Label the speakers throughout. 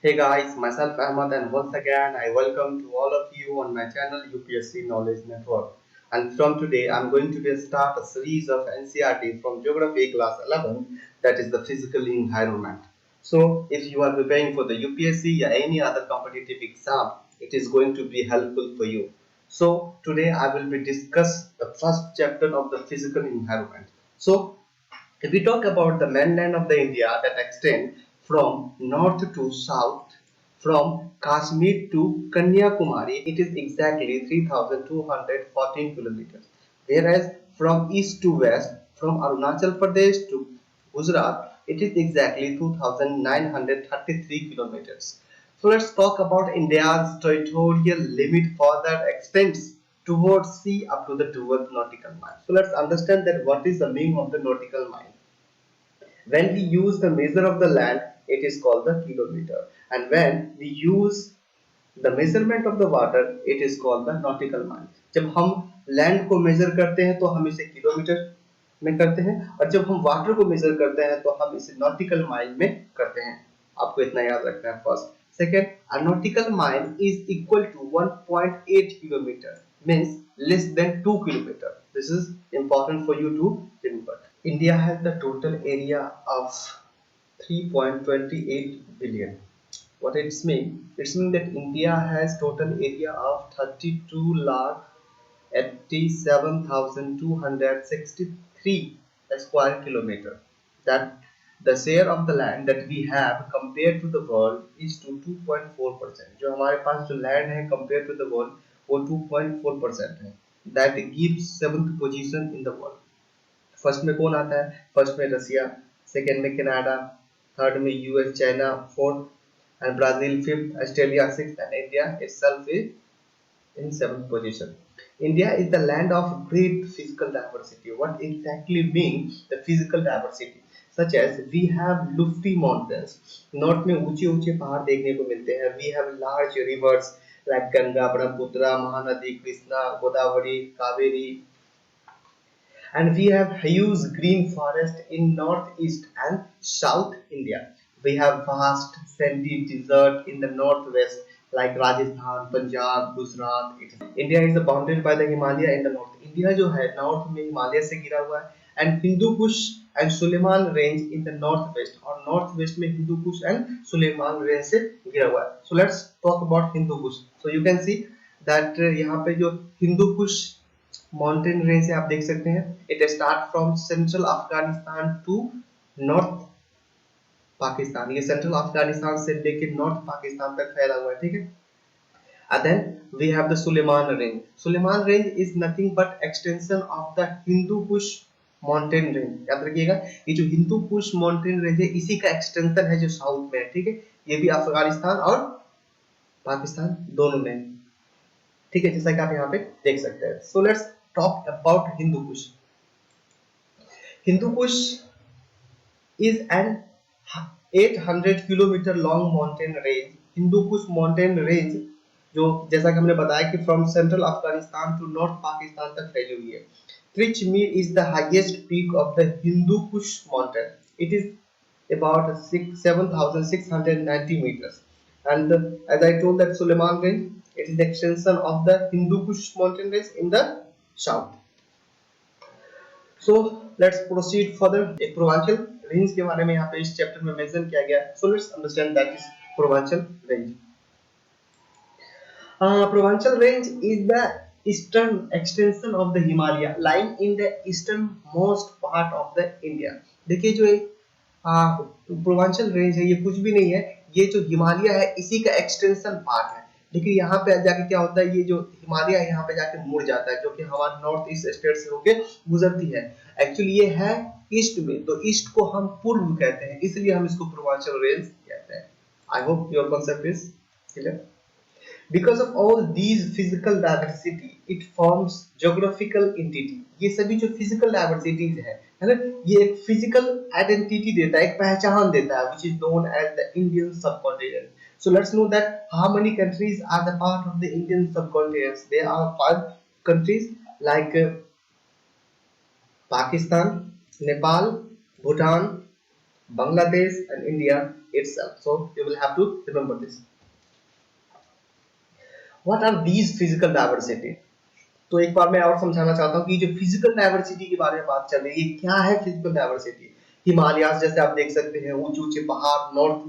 Speaker 1: Hey guys, myself Ahmad, and once again I welcome to all of you on my channel UPSC Knowledge Network. And from today I'm going to start a series of NCRT from Geography class 11, that is the physical environment. So if you are preparing for the UPSC or any other competitive exam, it is going to be helpful for you. So today I will be discuss the first chapter of the physical environment. So if we talk about the mainland of the India that extend from north to south, from Kashmir to Kanyakumari, it is exactly 3,214 kilometers. Whereas from east to west, from Arunachal Pradesh to Gujarat, it is exactly 2,933 kilometers. So let's talk about India's territorial limit further extends towards sea up to the 12th nautical mile. So let's understand that what is the meaning of the nautical mile. When we use the measure of the land, it is called the kilometer, and when we use the measurement of the water, it is called the nautical mile. जब हम land को major करते हैं तो हम इसे kilometre में करते हैं, और जब हम वाटर को मेजर करते हैं तो हम इसे नॉटिकल माइल में करते हैं. आपको इतना याद रखना है. First, second, a nautical mile is equal to 1.8 kilometer, means less than 2 kilometer. This is important for you to remember. India has the total area of 3.28 billion. What it's mean? It's mean that India has total area of 32 lakh 87,263 square kilometer. That the share of the land that we have compared to the world is to 2.4%. जो हमारे पास जो land है compared to the world वो 2.4% है. That gives seventh position in the world. First में कौन आता है? फर्स्ट में रसिया, सेकेंड में कनाडा, थर्ड में US, China fourth, and Brazil fifth, Australia sixth, and India itself is in seventh position. India is the land of great physical diversity. What exactly means the physical diversity? Such as we have lofty mountains. North में ऊंचे ऊंचे पहाड़ देखने को मिलते हैं. We have large rivers like Ganga, Brahmaputra, Mahanadi, Krishna, Godavari, Kaveri, and we have huge green forest in northeast and south India. We have vast sandy desert in the northwest like Rajasthan, Punjab, Gujarat. India is bounded by the Himalaya in the north. India जो है north में हिमालय से घिरा हुआ है, and Hindu Kush and Suleiman range in the northwest, और northwest में Hindu Kush and Suleiman range से घिरा हुआ है. So let's talk about Hindu Kush. So you can see that यहाँ पे जो Hindu Kush माउंटेन रेंज से आप देख सकते हैं, it start from central Afghanistan to north Pakistan. ये सेंट्रल अफगानिस्तान से लेकर नॉर्थ पाकिस्तान तक फैला हुआ है. ठीक है. And then we have the Suleiman range. Suleiman range is nothing but extension of the Hindu Kush mountain range. याद रखिएगा, ये जो हिंदू कुश माउंटेन रेंज है इसी का एक्सटेंशन है जो साउथ में है. ठीक है. ये भी अफगानिस्तान और पाकिस्तान दोनों में. ठीक है, जैसा कि आप यहाँ पे देख सकते हैं. So let's talk about Hindu Kush. Hindu Kush is an 800 kilometre long mountain range. Hindu Kush mountain range जो जैसा कि हमने बताया कि from central Afghanistan to north Pakistan तक फैली हुई है. त्रिचमीर is the highest peak of the Hindu Kush mountain. It is about 7,690 meters. And as I told that Suleiman range, it is the extension of the Hindu Kush mountain range in the south. So let's proceed further. एक Purvanchal range के बारे में यहाँ पे इस chapter में mention किया गया है. So let's understand that is Purvanchal range. Purvanchal range is the eastern extension of the Himalaya, lying in the easternmost part of the India. देखिए जो पूर्वांचल रेंज है ये कुछ भी नहीं है, ये जो हिमालय है इसी का एक्सटेंशन पार्ट है. लेकिन यहाँ पे जाके क्या होता है, ये जो हिमालय है यहाँ पे जाके मुड़ जाता है, जो कि हमारे नॉर्थ ईस्ट स्टेट से होके गुजरती है. एक्चुअली ये है ईस्ट में, तो ईस्ट को हम पूर्व कहते हैं, इसलिए हम इसको पूर्वांचल रेंज कहते हैं. I hope your concept is clear. Because of all these physical diversity, it forms geographical entity. ये सभी जो physical diversities है ना, ये एक physical identity देता है, एक पहचान देता है, which is known as the Indian subcontinent. So let's know that how many countries are the part of the Indian subcontinent. There are 5 countries like Pakistan, Nepal, Bhutan, Bangladesh and India itself. So you will have to remember this. What are these physical diversity? तो एक बार मैं और समझाना चाहता हूँ कि जो physical diversity के बारे में बात चल रही है, ये क्या है फिजिकल डाइवर्सिटी? हिमालयास जैसे आप देख सकते हैं, ऊंचे ऊंचे पहाड़ नॉर्थ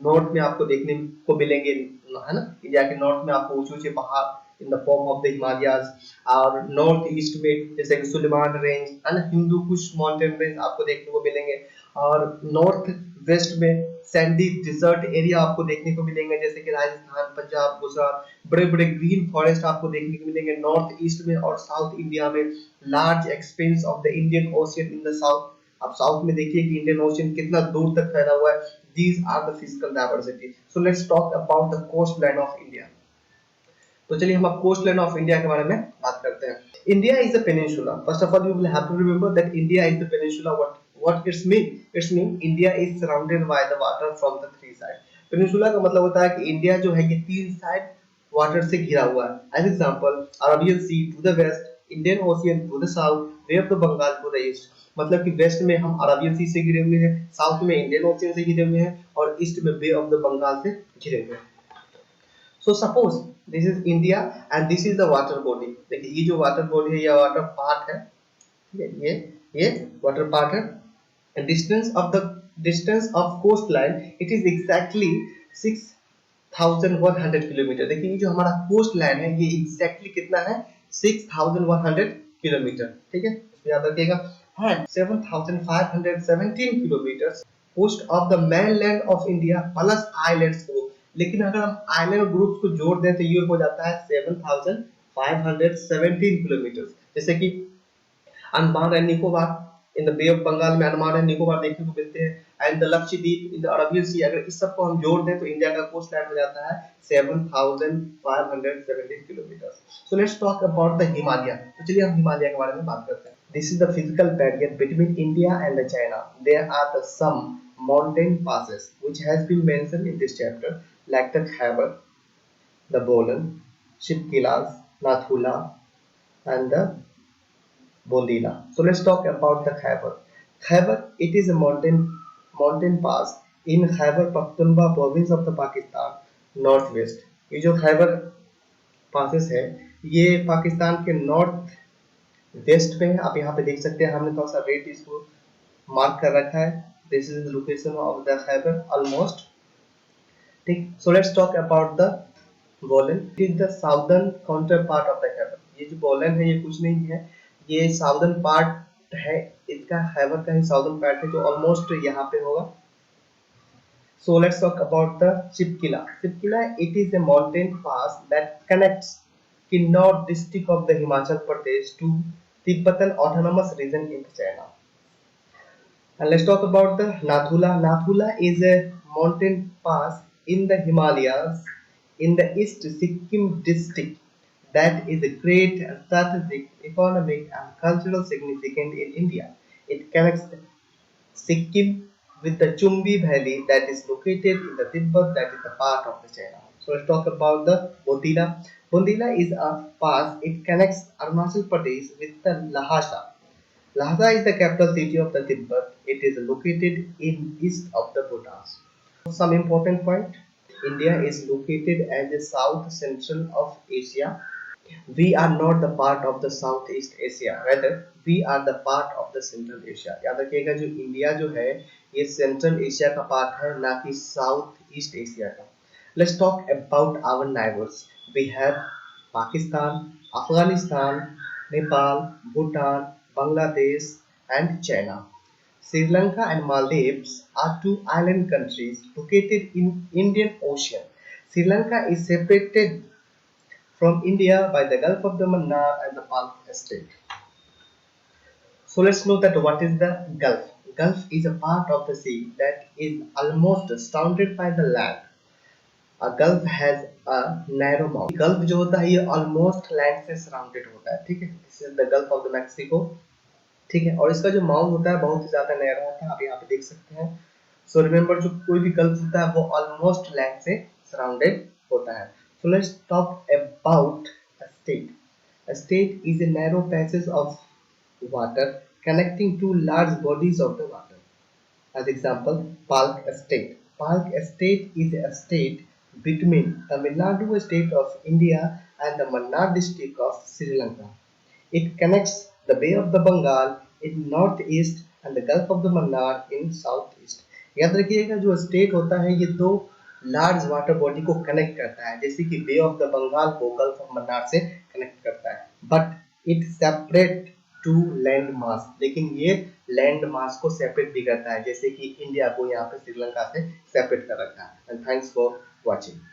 Speaker 1: नॉर्थ में आपको देखने को मिलेंगे, है ना? इंडिया के नॉर्थ में आपको ऊंचे ऊंचे पहाड़ in the form of the Himalayas, और नॉर्थ ईस्ट में जैसे कि सुलेमान रेंज, है ना, हिंदू कुश माउंटेन रेंज आपको देखने को मिलेंगे, और नॉर्थ वेस्ट में सैंडी डिजर्ट एरिया आपको देखने को मिलेंगे, जैसे कि राजस्थान, पंजाब, गुजरात, बड़े बड़े ग्रीन फॉरेस्ट आपको देखने को मिलेंगे नॉर्थ ईस्ट में, और साउथ इंडिया में large expense of the Indian ocean in the south. आप साउथ में देखिए कि इंडियन ओशियन कितना दूर तक फैला हुआ है। These are the physical diversity. So let's talk about the coastline of India. तो चलिए हम अब कोस्ट लाइन ऑफ इंडिया के बारे में बात करते हैं। India is a peninsula. First of all you will have to remember that India is the peninsula. What it's mean? It's mean India is surrounded by the water from the three side. Peninsula का मतलब होता है कि India जो है ये तीन side water से घिरा हुआ है। As example, Arabian sea to the west, Indian ocean to the south, bay of the Bengal to the east. मतलब कि वेस्ट में हम अरबियन सी से घिरे हुए हैं, साउथ में इंडियन ओशियन से घिरे हुए हैं, और ईस्ट में बे ऑफ द बंगाल से घिरे हुए हैं। So suppose this is India and this is the water body। देखिए ये जो water body है, ये water part है, ये water part है। Distance of coastline it is exactly 6,100 kilometre. देखिए ये जो हमारा कोस्ट लाइन है ये एग्जैक्टली कितना है? 6,100 किलोमीटर। ठीक है, याद रखिएगा। है 7,517 kilometre coast of the mainland of India plus islands group. लेकिन अगर हम आइलैंड ग्रुप्स को जोड़ दें तो ये हो जाता है 7,517 किलोमीटर। जैसे कि Andaman and Nicobar, in the Bay of Bengal में अंडमान एंड निकोबार देखने को मिलते हैं, and the Lakshadweep in the Arabian Sea. अगर इस सब को हम जोड़ दें तो इंडिया का कोस्ट लाइन हो जाता है 7,517 kilometre. So let's talk about the Himalaya. तो चलिए हम हिमालय के बारे में बात करते हैं। This is the physical barrier between India and the China. There are the some mountain passes which has been mentioned in this chapter, like the Khyber, the Bolan, Shipkilas, Nathula, and the Bondila. So let's talk about the Khyber. Khyber, it is a mountain pass in Khyber Pakhtunkhwa province of the Pakistan, northwest. ये जो Khyber passes है ये पाकिस्तान के north west में है। आप यहाँ पे देख सकते हैं, हमने थोड़ा सा रेट इसको मार्क कर रखा है। This is the location of the Khyber almost. ठीक, so let's talk about the Bolan. It is the southern counterpart of the Khyber. ये जो बोलन है ये कुछ नहीं है, ये साउदर्न पार्ट है, इसका खैबर का ही साउदर्न पार्ट है जो ऑलमोस्ट यहाँ पे होगा। So let's talk about the Shipkila. Shipkila, it is a mountain pass that connects Kinnaur district of the Himachal Pradesh to Tibetan Autonomous Region in China. And let's talk about the Nathula. Nathula is a mountain pass in the Himalayas in the East Sikkim district that is a great strategic, economic and cultural significance in India. It connects Sikkim with the Chumbi Valley that is located in the Tibet that is a part of the China. So let's talk about the Bondila. Bondila is a pass. It connects Arunachal Pradesh with the Lhasa. Lhasa is the capital city of the Tibet. It is located in east of the Bhutan. Some important point. India is located as the south central of Asia. We are not the part of the Southeast Asia, rather we are the part of the Central Asia। याद रखिएगा जो India जो है ये central Asia का part है, ना कि साउथ ईस्ट एशिया का। Let's talk about our neighbors. We have Pakistan, Afghanistan, Nepal, Bhutan, Bangladesh, and China. Sri Lanka and Maldives are two island countries located in Indian Ocean. Sri Lanka is separated from India by the Gulf of the Mannar and the Palk Strait. So let's know that what is the Gulf. Gulf is a part of the sea that is almost surrounded by the land. A Gulf has a narrow mouth. Gulf जो होता है ये almost land से surrounded होता है, ठीक है। This is the Gulf of the Mexico, ठीक है। और इसका जो माउथ होता है बहुत ही ज्यादा नैरो होता है, आप यहाँ पे देख सकते हैं। So remember जो कोई भी गल्फ होता है वो almost land से surrounded होता है। So let's talk about a state. A state is a narrow passage of water connecting two large bodies of the water. As example, Palk Estate. Palk Estate is a state between Tamil Nadu state of India and the Mannar district of Sri Lanka. It connects the Bay of the Bengal in northeast and the Gulf of the Mannar in southeast. याद रखिएगा जो state होता है ये दो large water body को connect करता है, जैसे कि बे ऑफ द बंगाल को गल्फ ऑफ मन्नार से कनेक्ट करता है, but it separate to land mass, लेकिन ये लैंड मास को सेपरेट भी करता है, जैसे कि इंडिया को यहाँ पे श्रीलंका से सेपरेट कर रखा है। And thanks for watching.